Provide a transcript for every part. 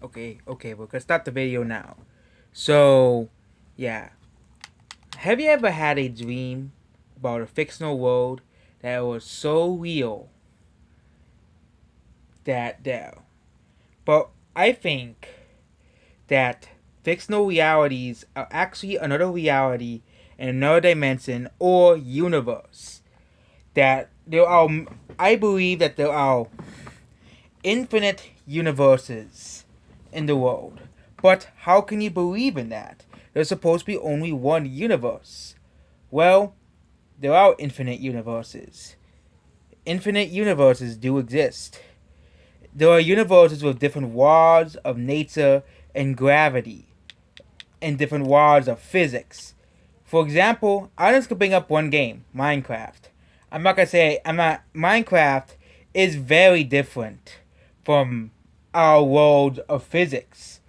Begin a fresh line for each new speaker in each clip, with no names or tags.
Okay, we're gonna start the video now. So, yeah. Have you ever had a dream about a fictional world that was so real that but I think that fictional realities are actually another reality in another dimension or universe. That there are I believe that there are infinite universes in the world. But how can you believe in that? There's supposed to be only one universe. Well, there are infinite universes. Infinite universes do exist. There are universes with different laws of nature and gravity, and different laws of physics. For example, I'm just gonna bring up one game, Minecraft. I'm not gonna say I'm not. Minecraft is very different from our world of physics.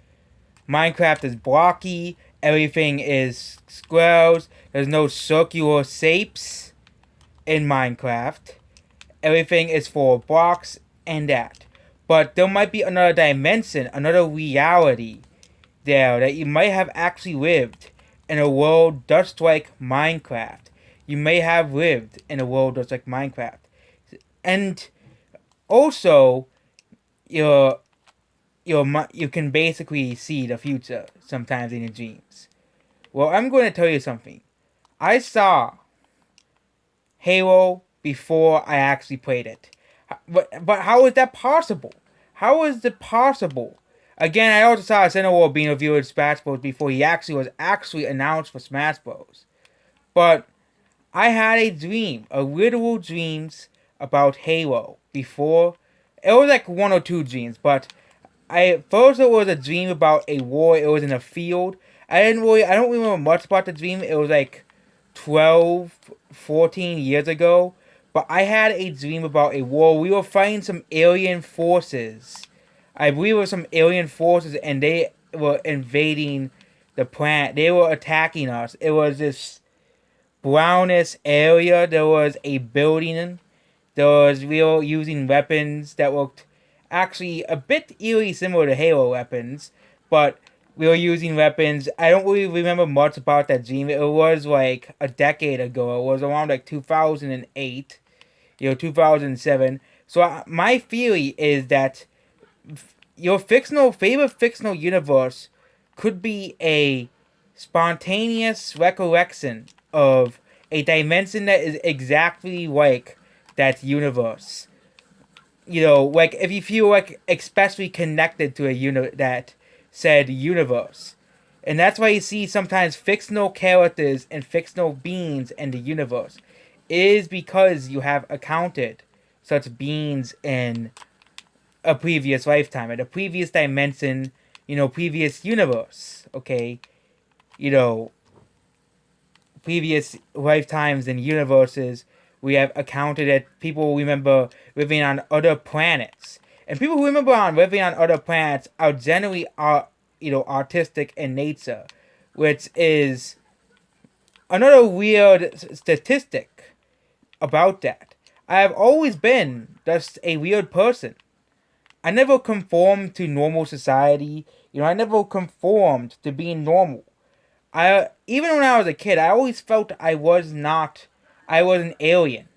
Minecraft is blocky. Everything is squares. There's no circular shapes in Minecraft. Everything is for blocks and that. But there might be another dimension, another reality there that you might have actually lived in a world just like Minecraft. You may have lived in a world just like Minecraft. And also, your you can basically see the future sometimes in your dreams. Well, I'm going to tell you something. I saw Halo before I actually played it. But how is that possible? How is it possible? Again, I also saw Cineworld being reviewed at Smash Bros. Before he actually was actually announced for Smash Bros. But I had a dream, a literal dreams about Halo before. It was like one or two dreams, but I first it was a dream about a war. It was in a field. I don't remember much about the dream. It was like 12, 14 years ago. But I had a dream about a war. We were fighting some alien forces. I believe it was some alien forces, and they were invading the planet. They were attacking us. It was this brownish area. There was a building. There was we were using weapons that looked actually a bit eerie similar to Halo weapons, but we were using weapons. I don't really remember much about that dream. It was like a decade ago. It was around like 2008, 2007. So my theory is that your fictional favorite fictional universe could be a spontaneous recollection of a dimension that is exactly like that universe. Like if you feel like especially connected to that said universe. And that's why you see sometimes fictional characters and fictional beings in the universe. It is because you have accounted such beings in a previous lifetime, at a previous dimension, previous universe, okay? You know, previous lifetimes and universes, we have accounted that people remember living on other planets. And people who remember on living on other planets are generally artistic in nature, which is another weird statistic about that. I have always been just a weird person. I never conformed to normal society. I never conformed to being normal. I even when I was a kid, I always felt I was an alien,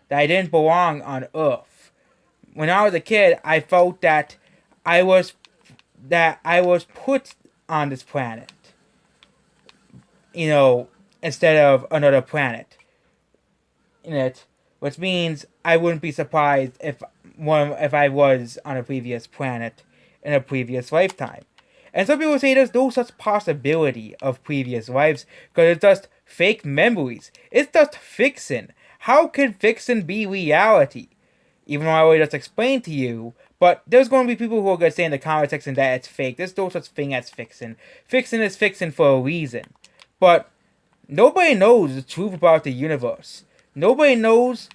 that I didn't belong on Earth. When I was a kid, I felt I was that I was put on this planet, you know, instead of another planet in it, which means I wouldn't be surprised if I was on a previous planet in a previous lifetime. And some people say there's no such possibility of previous lives because it's just fake memories. It's just fiction. How can fiction be reality? Even though I already just explained to you, but there's going to be people who are going to say in the comment section that it's fake. There's no such thing as fiction. Fiction is fiction for a reason. But nobody knows the truth about the universe. Nobody knows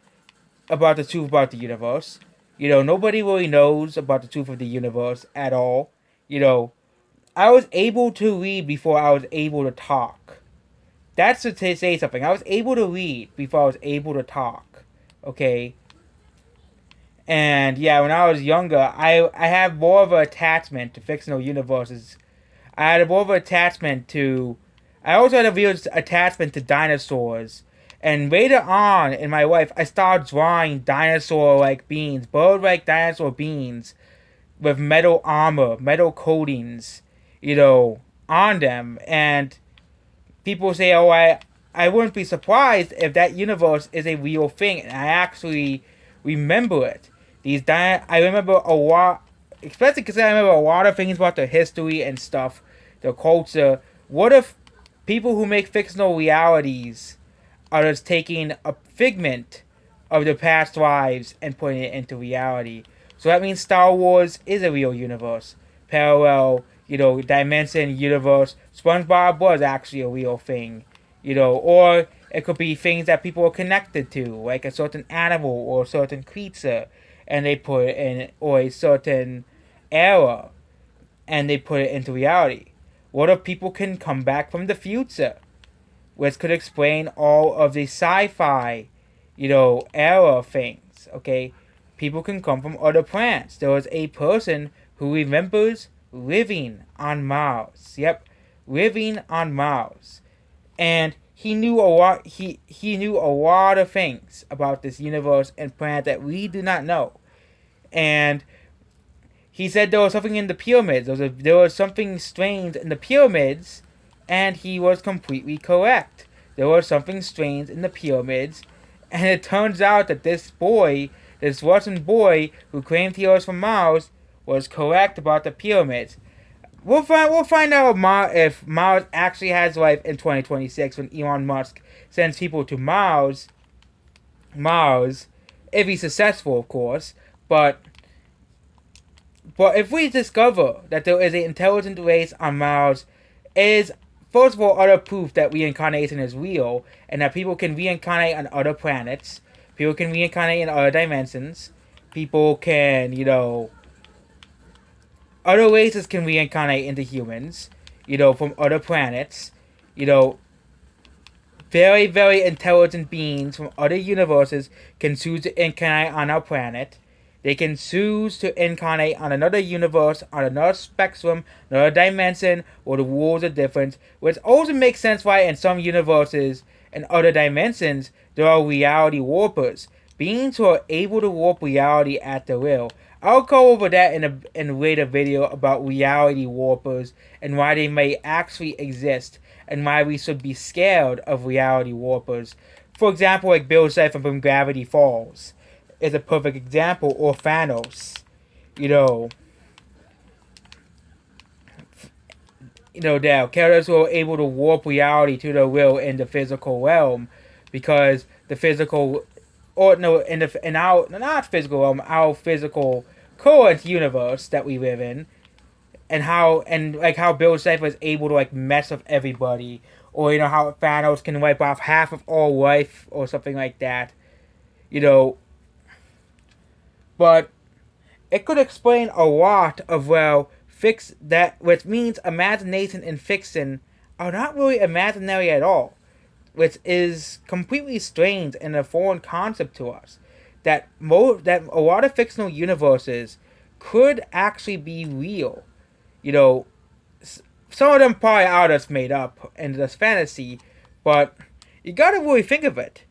about the truth about the universe. Nobody really knows about the truth of the universe at all. I was able to read before I was able to talk. That's to say something. I was able to read before I was able to talk. Okay? And yeah, when I was younger, I have more of an attachment to fictional universes. I had more of an attachment to. I also had a real attachment to dinosaurs. And later on in my life, I started drawing dinosaur like beings, bird like dinosaur beings with metal armor, metal coatings, on them. And people say, "Oh, I wouldn't be surprised if that universe is a real thing," and I actually remember it. I remember a lot, especially because I remember a lot of things about the history and stuff, the culture. What if people who make fictional realities are just taking a figment of their past lives and putting it into reality? So that means Star Wars is a real universe, parallel, dimension universe. SpongeBob was actually a real thing, or it could be things that people are connected to, like a certain animal or a certain creature, and they put it in, or a certain era, and they put it into reality. What if people can come back from the future, which could explain all of the sci-fi, era things? Okay, people can come from other planets. There was a person who remembers living on Mars. Yep, living on Mars, and he knew a lot. He knew a lot of things about this universe and planet that we do not know. And he said there was something in the pyramids. There was something strange in the pyramids, and he was completely correct. There was something strange in the pyramids, and it turns out that this Russian boy who claimed he was from Mars, was correct about the pyramids. We'll find out if Mars actually has life in 2026 when Elon Musk sends people to Mars. Mars, if he's successful, of course. But if we discover that there is an intelligent race on Mars, is first of all other proof that reincarnation is real and that people can reincarnate on other planets. People can reincarnate in other dimensions. People can, other races can reincarnate into humans, from other planets. Very, very intelligent beings from other universes can choose to incarnate on our planet. They can choose to incarnate on another universe, on another spectrum, another dimension, where the rules are different. Which also makes sense why in some universes and other dimensions there are reality warpers. Beings who are able to warp reality at their will. I'll go over that in a later video about reality warpers and why they may actually exist and why we should be scared of reality warpers. For example, like Bill Cipher from Gravity Falls is a perfect example, or Thanos. There are characters who are able to warp reality to their will in the physical realm, because the physical, or no, in our not physical realm, our physical current universe that we live in, and how Bill Cipher is able to mess with everybody, or how Thanos can wipe off half of all life or something like that. But it could explain a lot of which means imagination and fiction are not really imaginary at all, which is completely strange and a foreign concept to us. That a lot of fictional universes could actually be real. Some of them probably are just made up and just fantasy, but you gotta really think of it.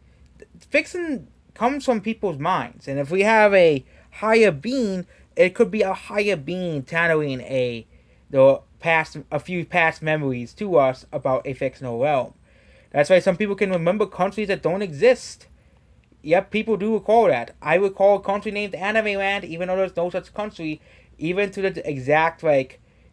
Fiction comes from people's minds, and if we have a higher being, it could be a higher being channeling a few past memories to us about a fictional realm. That's why some people can remember countries that don't exist. Yep, people do recall that. I recall a country named Anime Land, even though there's no such country, even to the exact, I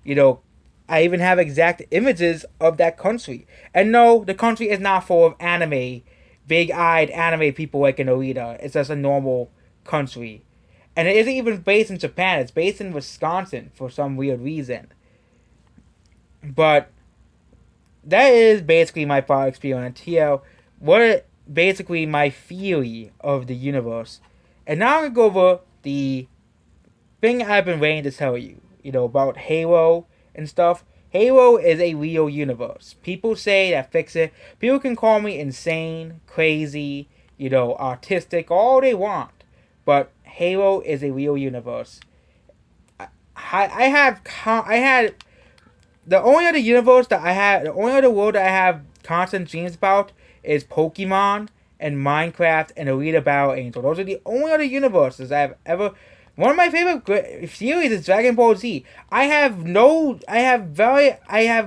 even have exact images of that country. And no, the country is not full of anime, big-eyed anime people like in Narita. It's just a normal country. And it isn't even based in Japan, it's based in Wisconsin for some weird reason. But that is basically my thought experience here. Basically my theory of the universe. And now I'm going to go over the thing I've been waiting to tell you, about Halo and stuff. Halo is a real universe. People say that people can call me insane, crazy, artistic, all they want. but Halo is a real universe. I had the only other universe that I had, the only other world that I have constant dreams about is Pokemon and Minecraft and Alita Battle Angel. Those are the only other universes I've ever. One of my favorite series is Dragon Ball Z. I have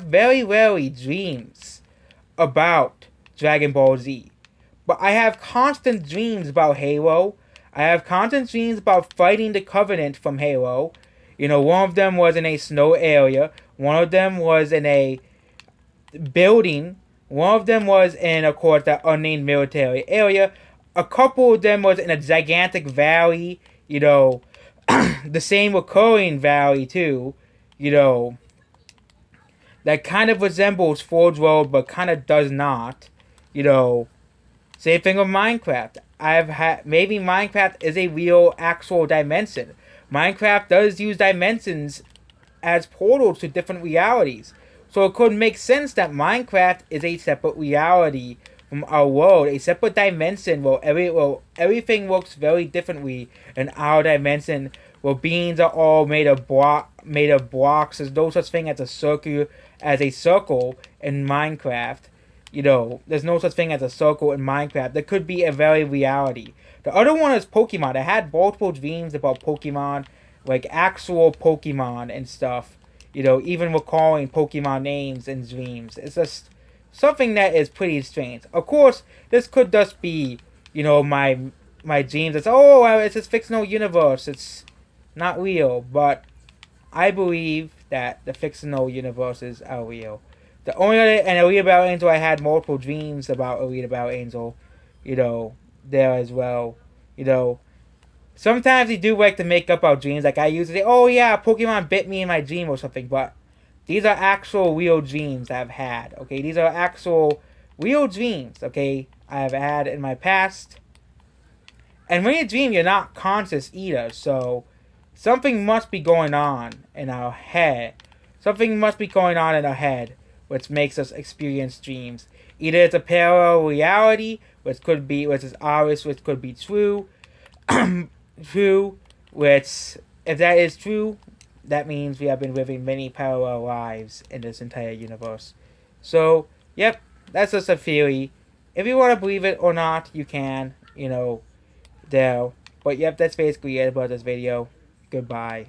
very rarely dreams about Dragon Ball Z, but I have constant dreams about Halo. I have constant dreams about fighting the Covenant from Halo. You know, one of them was in a snow area. One of them was in a building. One of them was in, of course, that unnamed military area. A couple of them was in a gigantic valley. You know, the same recurring valley too. You know, that kind of resembles Forge World, but kind of does not. You know, same thing with Minecraft. Maybe Minecraft is a real actual dimension. Minecraft does use dimensions as portals to different realities. So it could make sense that Minecraft is a separate reality from our world, a separate dimension where everything works very differently in our dimension, where beings are all made of blocks. There's no such thing as a circle in Minecraft. You know, there's no such thing as a circle in Minecraft. There could be a very reality. The other one is Pokemon. I had multiple dreams about Pokemon, like actual Pokemon and stuff. You know, even recalling Pokemon names in dreams. It's just something that is pretty strange. Of course, this could just be, you know, my dreams. It's it's a fictional universe. It's not real, but I believe that the fictional universes are real. The only other, and Alita Battle Angel, I had multiple dreams about Alita Battle Angel, you know, there as well. You know, sometimes we do like to make up our dreams. Like I used to say, oh yeah, Pokemon bit me in my dream or something, but these are actual real dreams I've had, okay? These are actual real dreams, okay, I've had in my past. And when you dream, you're not conscious either, so something must be going on in our head. Something must be going on in our head which makes us experience dreams. Either it's a parallel reality, which is obvious, which could be true, which, if that is true, that means we have been living many parallel lives in this entire universe. So, yep, that's just a theory. If you want to believe it or not, you can, you know, there. But yep, that's basically it about this video. Goodbye.